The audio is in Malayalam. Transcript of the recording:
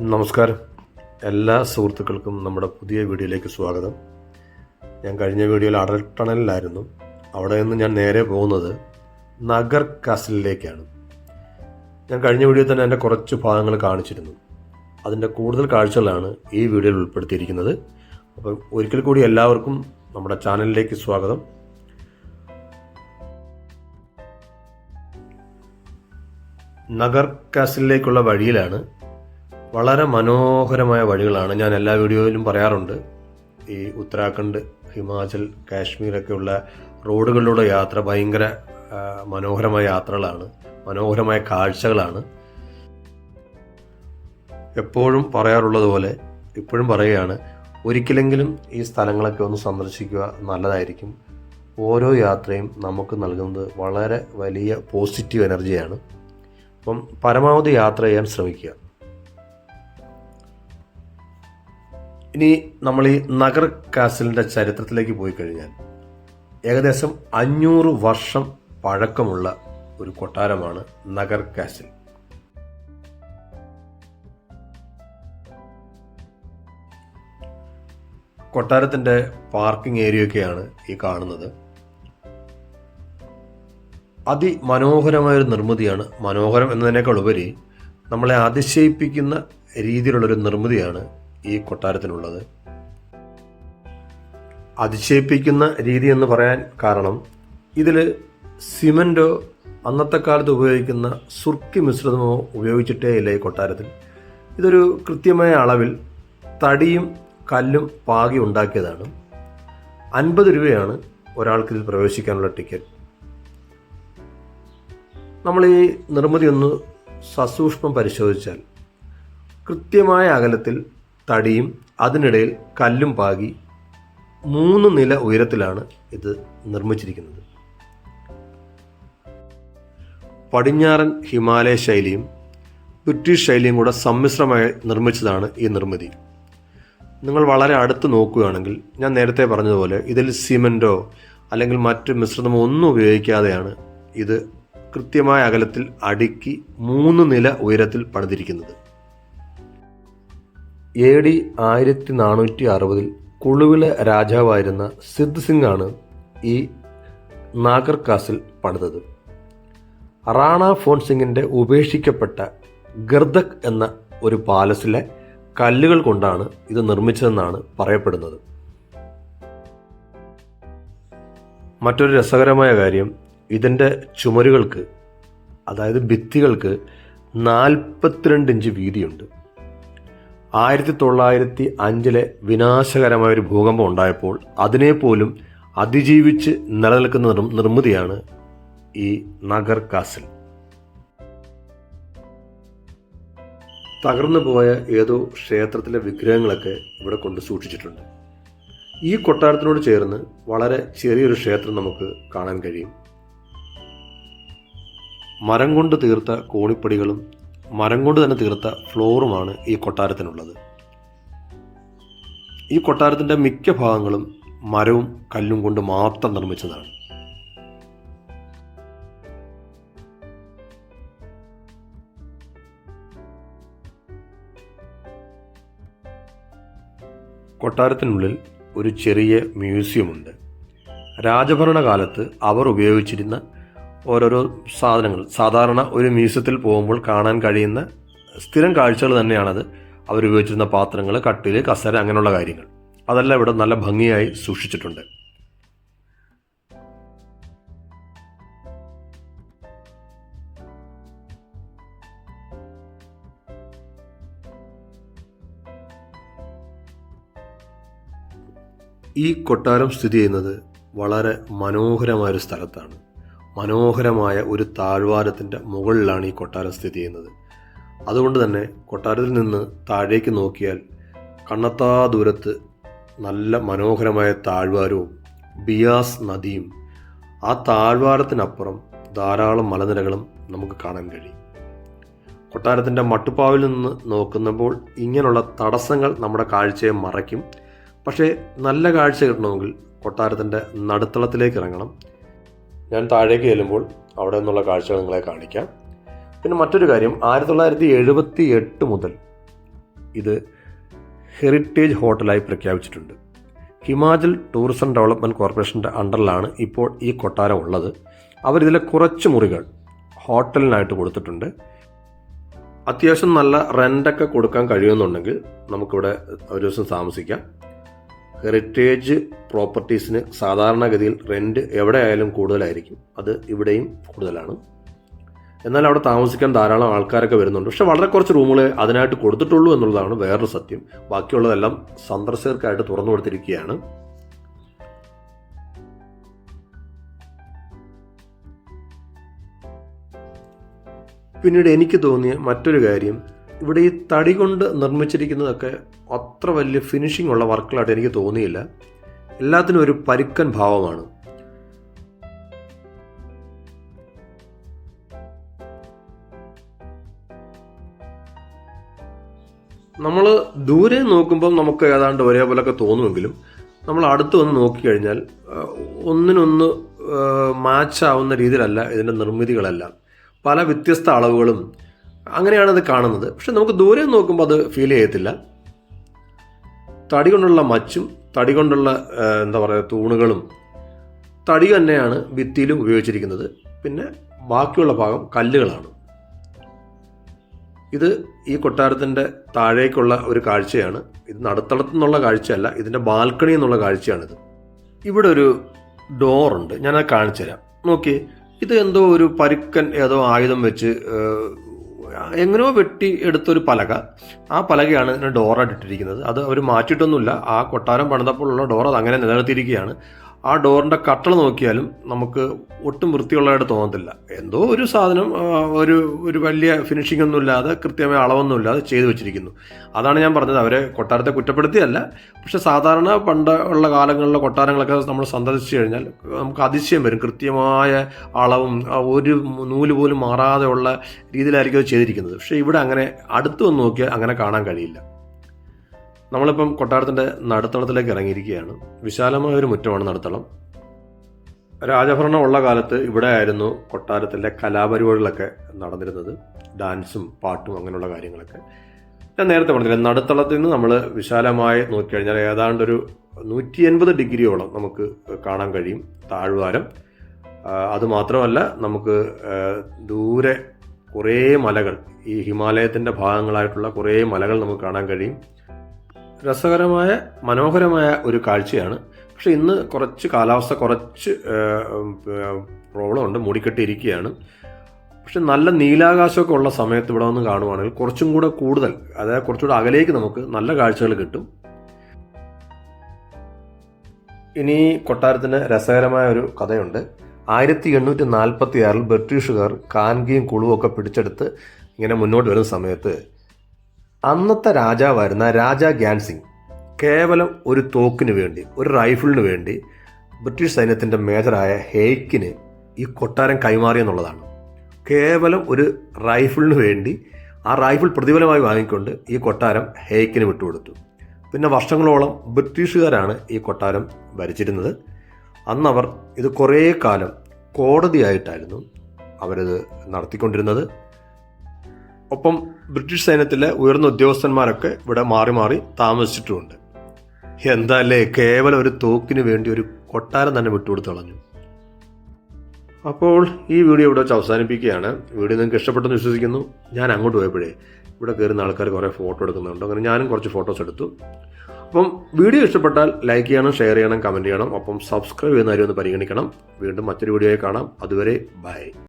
നമസ്കാരം. എല്ലാ സുഹൃത്തുക്കൾക്കും നമ്മുടെ പുതിയ വീഡിയോയിലേക്ക് സ്വാഗതം. ഞാൻ കഴിഞ്ഞ വീഡിയോയിൽ അടൽ ടണലിലായിരുന്നു. അവിടെ നിന്ന് ഞാൻ നേരെ പോകുന്നത് നഗർ കാസിലേക്കാണ്. ഞാൻ കഴിഞ്ഞ വീഡിയോയിൽ തന്നെ എൻ്റെ കുറച്ച് ഭാഗങ്ങൾ കാണിച്ചിരുന്നു. അതിൻ്റെ കൂടുതൽ കാഴ്ചകളാണ് ഈ വീഡിയോയിൽ ഉൾപ്പെടുത്തിയിരിക്കുന്നത്. അപ്പം ഒരിക്കൽ കൂടി എല്ലാവർക്കും നമ്മുടെ ചാനലിലേക്ക് സ്വാഗതം. നഗർ കാസിലേക്കുള്ള വഴിയിലാണ്. വളരെ മനോഹരമായ വഴികളാണ്. ഞാൻ എല്ലാ വീഡിയോയിലും പറയാറുണ്ട്, ഈ ഉത്തരാഖണ്ഡ്, ഹിമാചൽ, കാശ്മീരൊക്കെയുള്ള റോഡുകളിലൂടെ യാത്ര ഭയങ്കര മനോഹരമായ യാത്രകളാണ്, മനോഹരമായ കാഴ്ചകളാണ്. എപ്പോഴും പറയാറുള്ളത് പോലെ ഇപ്പോഴും പറയുകയാണ്, ഒരിക്കലെങ്കിലും ഈ സ്ഥലങ്ങളൊക്കെ ഒന്ന് സന്ദർശിക്കുക, നല്ലതായിരിക്കും. ഓരോ യാത്രയും നമുക്ക് നൽകുന്നത് വളരെ വലിയ പോസിറ്റീവ് എനർജിയാണ്. അപ്പം പരമാവധി യാത്ര ചെയ്യാൻ ശ്രമിക്കുക. ഇനി നമ്മൾ ഈ നഗർ കാസിലിൻ്റെ ചരിത്രത്തിലേക്ക് പോയി കഴിഞ്ഞാൽ, ഏകദേശം 500 വർഷം പഴക്കമുള്ള ഒരു കൊട്ടാരമാണ് നഗർ കാസിൽ. കൊട്ടാരത്തിൻ്റെ പാർക്കിംഗ് ഏരിയയൊക്കെയാണ് ഈ കാണുന്നത്. അതിമനോഹരമായൊരു നിർമ്മിതിയാണ്. മനോഹരം എന്നതിനേക്കാൾ ഉപരി നമ്മളെ അതിശയിപ്പിക്കുന്ന രീതിയിലുള്ളൊരു നിർമ്മിതിയാണ് ഈ കൊട്ടാരത്തിനുള്ളത്. അതിശയിപ്പിക്കുന്ന രീതി എന്ന് പറയാൻ കാരണം, ഇതിൽ സിമൻറ്റോ അന്നത്തെ കാലത്ത് ഉപയോഗിക്കുന്ന സുർക്കി മിശ്രിതമോ ഉപയോഗിച്ചിട്ടേ ഇല്ല ഈ കൊട്ടാരത്തിൽ. ഇതൊരു കൃത്യമായ അളവിൽ തടിയും കല്ലും പാകി ഉണ്ടാക്കിയതാണ്. 50 രൂപയാണ് ഒരാൾക്കിതിൽ പ്രവേശിക്കാനുള്ള ടിക്കറ്റ്. നമ്മൾ ഈ നിർമ്മിതി ഒന്ന് സസൂക്ഷ്മം പരിശോധിച്ചാൽ, കൃത്യമായ അകലത്തിൽ തടിയും അതിനിടയിൽ കല്ലും പാകി 3 നില ഉയരത്തിലാണ് ഇത് നിർമ്മിച്ചിരിക്കുന്നത്. പടിഞ്ഞാറൻ ഹിമാലയ ശൈലിയും ബ്രിട്ടീഷ് ശൈലിയും കൂടെ സമ്മിശ്രമായി നിർമ്മിച്ചതാണ് ഈ നിർമ്മിതി. നിങ്ങൾ വളരെ അടുത്ത് നോക്കുകയാണെങ്കിൽ, ഞാൻ നേരത്തെ പറഞ്ഞതുപോലെ ഇതിൽ സിമൻറ്റോ അല്ലെങ്കിൽ മറ്റ് മിശ്രിതമോ ഒന്നും ഉപയോഗിക്കാതെയാണ് ഇത് കൃത്യമായ അകലത്തിൽ അടുക്കി 3 നില ഉയരത്തിൽ പണിതിരിക്കുന്നത്. AD 1460 കുളുവിലെ രാജാവായിരുന്ന സിദ്ധ് സിംഗ് ആണ് ഈ നാഗർ കാസിൽ പണിതത്. റാണ ഫോൺ സിംഗിൻ്റെ ഉപേക്ഷിക്കപ്പെട്ട ഗർദക് എന്ന ഒരു പാലസിലെ കല്ലുകൾ കൊണ്ടാണ് ഇത് നിർമ്മിച്ചതെന്നാണ് പറയപ്പെടുന്നത്. മറ്റൊരു രസകരമായ കാര്യം, ഇതിൻ്റെ ചുമരുകൾക്ക്, അതായത് ഭിത്തികൾക്ക് 42 ഇഞ്ച് വീതിയുണ്ട്. 1905 വിനാശകരമായൊരു ഭൂകമ്പം ഉണ്ടായപ്പോൾ അതിനെപ്പോലും അതിജീവിച്ച് നിലനിൽക്കുന്ന നിർമ്മിതിയാണ് ഈ നഗർ കാസിൽ. തകർന്നു പോയ ഏതോ ക്ഷേത്രത്തിലെ വിഗ്രഹങ്ങളൊക്കെ ഇവിടെ കൊണ്ട് സൂക്ഷിച്ചിട്ടുണ്ട്. ഈ കൊട്ടാരത്തിനോട് ചേർന്ന് വളരെ ചെറിയൊരു ക്ഷേത്രം നമുക്ക് കാണാൻ കഴിയും. മരം കൊണ്ട് തീർത്ത കോണിപ്പടികളും മരം കൊണ്ട് തന്നെ തീർത്ത ഫ്ലോറുമാണ് ഈ കൊട്ടാരത്തിനുള്ളത്. ഈ കൊട്ടാരത്തിൻ്റെ മിക്ക ഭാഗങ്ങളും മരവും കല്ലും കൊണ്ട് മാത്രം നിർമ്മിച്ചതാണ്. കൊട്ടാരത്തിനുള്ളിൽ ഒരു ചെറിയ മ്യൂസിയമുണ്ട്. രാജഭരണകാലത്ത് അവർ ഉപയോഗിച്ചിരുന്ന ഓരോരോ സാധനങ്ങൾ, സാധാരണ ഒരു മ്യൂസിയത്തിൽ പോകുമ്പോൾ കാണാൻ കഴിയുന്ന സ്ഥിരം കാഴ്ചകൾ തന്നെയാണത്. അവരുപയോഗിച്ചിരുന്ന പാത്രങ്ങൾ, കട്ടിൽ, കസേര, അങ്ങനെയുള്ള കാര്യങ്ങൾ, അതെല്ലാം ഇവിടെ നല്ല ഭംഗിയായി സൂക്ഷിച്ചിട്ടുണ്ട്. ഈ കൊട്ടാരം സ്ഥിതി ചെയ്യുന്നത് വളരെ മനോഹരമായൊരു സ്ഥലത്താണ്. മനോഹരമായ ഒരു താഴ്വാരത്തിൻ്റെ മുകളിലാണ് ഈ കൊട്ടാരം സ്ഥിതി ചെയ്യുന്നത്. അതുകൊണ്ട് തന്നെ കൊട്ടാരത്തിൽ നിന്ന് താഴേക്ക് നോക്കിയാൽ കണ്ണെത്താ ദൂരത്ത് നല്ല മനോഹരമായ താഴ്വാരവും ബിയാസ് നദിയും, ആ താഴ്വാരത്തിനപ്പുറം ധാരാളം മലനിരകളും നമുക്ക് കാണാൻ കഴിയും. കൊട്ടാരത്തിൻ്റെ മട്ടുപ്പാവിൽ നിന്ന് നോക്കുമ്പോൾ ഇങ്ങനെയുള്ള തടസ്സങ്ങൾ നമ്മുടെ കാഴ്ചയെ മറയ്ക്കും. പക്ഷേ നല്ല കാഴ്ച കിട്ടണമെങ്കിൽ കൊട്ടാരത്തിൻ്റെ നടുത്തളത്തിലേക്ക് ഇറങ്ങണം. ഞാൻ താഴേക്ക് ചെല്ലുമ്പോൾ അവിടെ നിന്നുള്ള കാഴ്ചകൾ നിങ്ങളെ കാണിക്കാം. പിന്നെ മറ്റൊരു കാര്യം, 1978 മുതൽ ഇത് ഹെറിറ്റേജ് ഹോട്ടലായി പ്രഖ്യാപിച്ചിട്ടുണ്ട്. ഹിമാചൽ ടൂറിസം ഡെവലപ്മെൻറ്റ് കോർപ്പറേഷൻ്റെ അണ്ടറിലാണ് ഇപ്പോൾ ഈ കൊട്ടാരം ഉള്ളത്. അവരിതിലെ കുറച്ച് മുറികൾ ഹോട്ടലിനായിട്ട് കൊടുത്തിട്ടുണ്ട്. അത്യാവശ്യം നല്ല റെൻ്റൊക്കെ കൊടുക്കാൻ കഴിയുമെന്നുണ്ടെങ്കിൽ നമുക്കിവിടെ ഒരു ദിവസം താമസിക്കാം. ഹെറിറ്റേജ് പ്രോപ്പർട്ടീസിന് സാധാരണഗതിയിൽ റെൻറ്റ് എവിടെയായാലും കൂടുതലായിരിക്കും, അത് ഇവിടെയും കൂടുതലാണ്. എന്നാൽ അവിടെ താമസിക്കാൻ ധാരാളം ആൾക്കാരൊക്കെ വരുന്നുണ്ട്. പക്ഷെ വളരെ കുറച്ച് റൂമുകളെ അതിനായിട്ട് കൊടുത്തിട്ടുള്ളൂ എന്നുള്ളതാണ് വേറൊരു സത്യം. ബാക്കിയുള്ളതെല്ലാം സന്ദർശകർക്കായിട്ട് തുറന്നു കൊടുത്തിരിക്കുകയാണ്. പിന്നീട് എനിക്ക് തോന്നിയ മറ്റൊരു കാര്യം, ഇവിടെ ഈ തടി കൊണ്ട് നിർമ്മിച്ചിരിക്കുന്നതൊക്കെ അത്ര വലിയ ഫിനിഷിംഗ് ഉള്ള വർക്കുകളായിട്ട് എനിക്ക് തോന്നിയില്ല. എല്ലാത്തിനും ഒരു പരുക്കൻ ഭാവമാണ്. നമ്മൾ ദൂരെ നോക്കുമ്പം നമുക്ക് ഏതാണ്ട് ഒരേപോലൊക്കെ തോന്നുമെങ്കിലും നമ്മൾ അടുത്ത് വന്ന് നോക്കിക്കഴിഞ്ഞാൽ ഒന്നിനൊന്ന് മാച്ചാവുന്ന രീതിയിലല്ല ഇതിൻ്റെ നിർമ്മിതികളെല്ലാം. പല വ്യത്യസ്ത അളവുകളും അങ്ങനെയാണ് ഇത് കാണുന്നത്. പക്ഷെ നമുക്ക് ദൂരെ നോക്കുമ്പോൾ അത് ഫീൽ ചെയ്യത്തില്ല. തടി കൊണ്ടുള്ള മച്ചും തടി കൊണ്ടുള്ള തൂണുകളും തടി തന്നെയാണ് ഭിത്തിയിലും ഉപയോഗിച്ചിരിക്കുന്നത്. പിന്നെ ബാക്കിയുള്ള ഭാഗം കല്ലുകളാണ്. ഇത് ഈ കൊട്ടാരത്തിൻ്റെ താഴേക്കുള്ള ഒരു കാഴ്ചയാണ്. ഇത് നടുത്തളത്തു നിന്നുള്ള കാഴ്ചയല്ല, ഇതിൻ്റെ ബാൽക്കണി എന്നുള്ള കാഴ്ചയാണിത്. ഇവിടെ ഒരു ഡോറുണ്ട്, ഞാനത് കാണിച്ചു തരാം. നോക്കി, ഇത് എന്തോ ഒരു പരുക്കൻ ഏതോ ആയുധം വെച്ച് എങ്ങനെയോ വെട്ടി എടുത്തൊരു പലക. ആ പലകയാണ് ഇതിന് ഡോറായിട്ട് ഇട്ടിരിക്കുന്നത്. അത് അവർ മാറ്റിയിട്ടൊന്നുമില്ല. ആ കൊട്ടാരം പണിതപ്പോഴുള്ള ഡോർ അത് അങ്ങനെ നിലനിർത്തിയിരിക്കുകയാണ്. ആ ഡോറിൻ്റെ കട്ടള നോക്കിയാലും നമുക്ക് ഒട്ടും വൃത്തിയുള്ളതായിട്ട് തോന്നത്തില്ല. എന്തോ ഒരു സാധനം ഒരു വലിയ ഫിനിഷിംഗ് ഒന്നും ഇല്ലാതെ കൃത്യമായ അളവൊന്നും ഇല്ലാതെ ചെയ്തു വെച്ചിരിക്കുന്നു. അതാണ് ഞാൻ പറഞ്ഞത്, അവരെ കൊട്ടാരത്തെ കുറ്റപ്പെടുത്തിയല്ല. പക്ഷെ സാധാരണ പണ്ട് ഉള്ള കാലങ്ങളിലെ കൊട്ടാരങ്ങളൊക്കെ നമ്മൾ സന്ദർശിച്ചു കഴിഞ്ഞാൽ നമുക്ക് അതിശയം വരും. കൃത്യമായ അളവും ഒരു നൂല് പോലും മാറാതെ ഉള്ള രീതിയിലായിരിക്കും അത് ചെയ്തിരിക്കുന്നത്. പക്ഷേ ഇവിടെ അങ്ങനെ അടുത്ത് വന്ന് നോക്കിയാൽ അങ്ങനെ കാണാൻ കഴിയില്ല. നമ്മളിപ്പം കൊട്ടാരത്തിൻ്റെ നടുത്തളത്തിലേക്ക് ഇറങ്ങിയിരിക്കുകയാണ്. വിശാലമായ ഒരു മുറ്റമാണ് നടുത്തളം. രാജഭരണം ഉള്ള കാലത്ത് ഇവിടെ ആയിരുന്നു കൊട്ടാരത്തിലെ കലാപരിപാടികളൊക്കെ നടന്നിരുന്നത്. ഡാൻസും പാട്ടും അങ്ങനെയുള്ള കാര്യങ്ങളൊക്കെ. ഞാൻ നേരത്തെ പറഞ്ഞില്ല, നടുത്തളത്തിൽ നിന്ന് നമ്മൾ വിശാലമായി നോക്കിക്കഴിഞ്ഞാൽ ഏതാണ്ടൊരു 180 ഡിഗ്രിയോളം നമുക്ക് കാണാൻ കഴിയും താഴ്വാരം. അതുമാത്രമല്ല, നമുക്ക് ദൂരെ കുറേ മലകൾ, ഈ ഹിമാലയത്തിൻ്റെ ഭാഗങ്ങളായിട്ടുള്ള കുറേ മലകൾ നമുക്ക് കാണാൻ കഴിയും. രസകരമായ മനോഹരമായ ഒരു കാഴ്ചയാണ്. പക്ഷെ ഇന്ന് കുറച്ച് കാലാവസ്ഥ കുറച്ച് പ്രോബ്ലം ഉണ്ട്, മൂടിക്കെട്ടിയിരിക്കുകയാണ്. പക്ഷെ നല്ല നീലാകാശമൊക്കെ ഉള്ള സമയത്ത് ഇവിടെ വന്ന് കാണുവാണെങ്കിൽ കുറച്ചും കൂടെ കൂടുതൽ, അതായത് കുറച്ചുകൂടെ അകലേക്ക് നമുക്ക് നല്ല കാഴ്ചകൾ കിട്ടും. ഇനി കൊട്ടാരത്തിന് രസകരമായ ഒരു കഥയുണ്ട്. 1846 ബ്രിട്ടീഷുകാർ കാൻഗിയും കുളുവും ഒക്കെ പിടിച്ചെടുത്ത് ഇങ്ങനെ മുന്നോട്ട് വരുന്ന സമയത്ത് അന്നത്തെ രാജാവായിരുന്ന രാജാ ഗ്യാൻ സിംഗ് കേവലം ഒരു തോക്കിന് വേണ്ടി, ഒരു റൈഫിളിന് വേണ്ടി ബ്രിട്ടീഷ് സൈന്യത്തിൻ്റെ മേജറായ ഹേക്കിന് ഈ കൊട്ടാരം കൈമാറി എന്നുള്ളതാണ്. കേവലം ഒരു റൈഫിളിന് വേണ്ടി ആ റൈഫിൾ പ്രതിഫലമായി വാങ്ങിക്കൊണ്ട് ഈ കൊട്ടാരം ഹേക്കിന് വിട്ടുകൊടുത്തു. പിന്നെ വർഷങ്ങളോളം ബ്രിട്ടീഷുകാരാണ് ഈ കൊട്ടാരം ഭരിച്ചിരുന്നത്. അന്നവർ ഇത് കുറേ കാലം കോടതിയായിട്ടായിരുന്നു അവരിത് നടത്തിക്കൊണ്ടിരുന്നത്. ഒപ്പം ബ്രിട്ടീഷ് സൈന്യത്തിലെ ഉയർന്ന ഉദ്യോഗസ്ഥന്മാരൊക്കെ ഇവിടെ മാറി മാറി താമസിച്ചിട്ടുമുണ്ട്. എന്താല്ലേ, കേവലം ഒരു തോക്കിന് വേണ്ടി ഒരു കൊട്ടാരം തന്നെ വിട്ടുകൊടുത്ത് കളഞ്ഞു. അപ്പോൾ ഈ വീഡിയോ ഇവിടെ വെച്ച് അവസാനിപ്പിക്കുകയാണ്. വീഡിയോ നിങ്ങൾക്ക് ഇഷ്ടപ്പെട്ടെന്ന് വിശ്വസിക്കുന്നു. ഞാൻ അങ്ങോട്ട് പോയപ്പോഴേ ഇവിടെ കയറുന്ന ആൾക്കാർ കുറേ ഫോട്ടോ എടുക്കുന്നുണ്ട്. അങ്ങനെ ഞാനും കുറച്ച് ഫോട്ടോസ് എടുത്തു. അപ്പം വീഡിയോ ഇഷ്ടപ്പെട്ടാൽ ലൈക്ക് ചെയ്യണം, ഷെയർ ചെയ്യണം, കമൻറ്റ് ചെയ്യണം. ഒപ്പം സബ്സ്ക്രൈബ് ചെയ്യുന്ന കാര്യം ഒന്ന് പരിഗണിക്കണം. വീണ്ടും മറ്റൊരു വീഡിയോയിൽ കാണാം. അതുവരെ ബൈ.